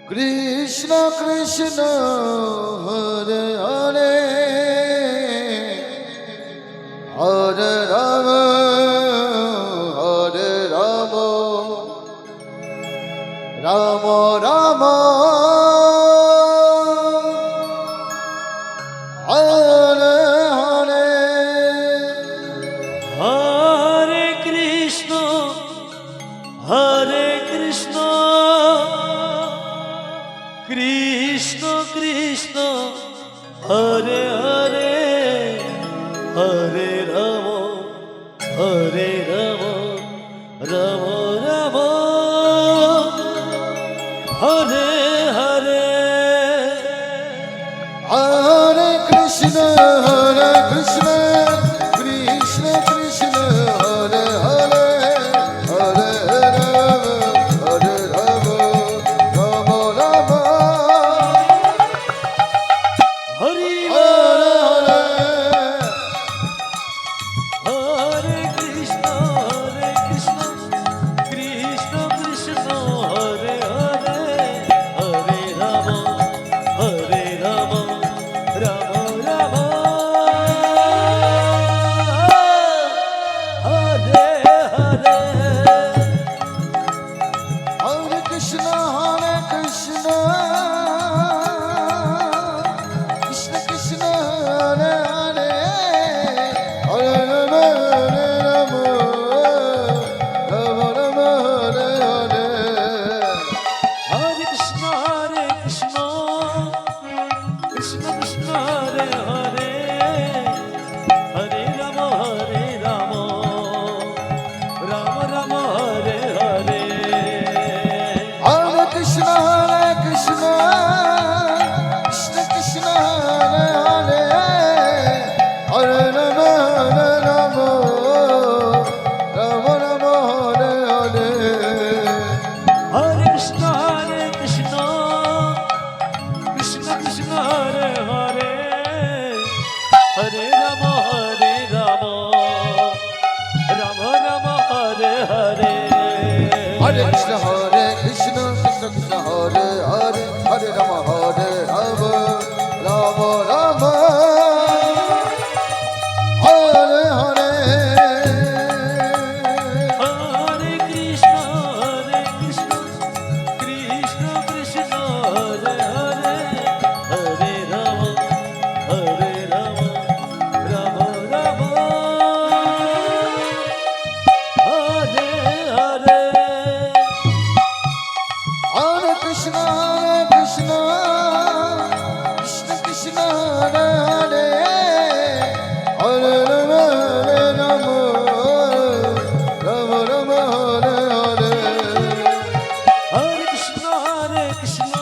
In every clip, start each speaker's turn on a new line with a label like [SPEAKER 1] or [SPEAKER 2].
[SPEAKER 1] Krishna Krishna Hare Hare Hare Ram Hare Ram Ram Ram Hare Hare
[SPEAKER 2] Hare Krishna Krishna Krishna Hare Hare Hare Ram Ram Ram Hare Hare
[SPEAKER 1] Hare Krishna Krishna Krishna Hare Hare Hare Ram Hare Ram Ram Ram
[SPEAKER 2] Hari
[SPEAKER 1] Hare
[SPEAKER 2] Hare Krishna Krishna Krishna Hare Hare Hare Ram Ram Ram Hare Hare
[SPEAKER 1] Hare Krishna Krishna Krishna Hare Hare Hare Ram Ram Ram Hare Hare
[SPEAKER 2] Hare Krishna Krishna Krishna Hare Hare Hare Ram Ram Ram Hare Hare
[SPEAKER 1] Hare Krishna Krishna Krishna Hare Hare Hare Ram Ram Ram Hare Hare
[SPEAKER 2] Hare Krishna Krishna Krishna Hare Hare Hare Ram Ram Hare Hare
[SPEAKER 1] Hare Krishna Krishna Krishna Hare Hare Hare Ram Ram Ram Hare Hare
[SPEAKER 2] Hare Krishna Krishna Hare Hare Hare Ram Ram Ram Hare Hare
[SPEAKER 1] Hare Krishna Krishna Krishna Hare Hare Hare Ram Ram Ram Hare Hare
[SPEAKER 2] Hare Krishna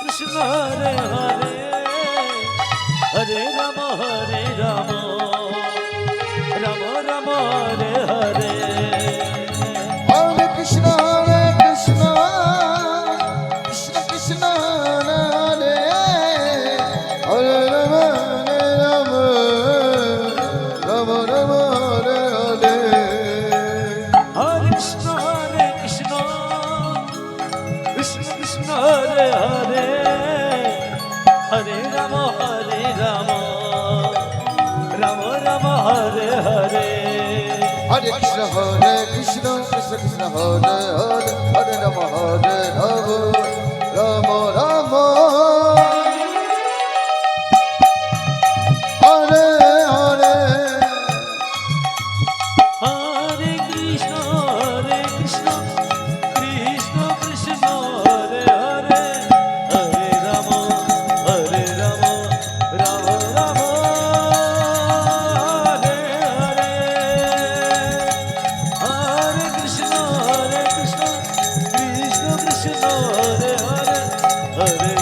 [SPEAKER 2] Krishna Hare Hare Hare Ram Ram Ram Hare Hare
[SPEAKER 1] Hare Krishna Krishna Krishna Hare Hare Hare Ram Ram Ram Hare Hare
[SPEAKER 2] Hare Krishna Krishna Hare Hare Hare Ram Ram Hare Hare
[SPEAKER 1] Hare Krishna Krishna Krishna Hare Hare Hare Ram Ram Ram Hare Hare
[SPEAKER 2] Hare Krishna Krishna Krishna Hare Hare Hare Ram Ram Ram Hare Hare Hare Krishna Krishna Hare Hare Hare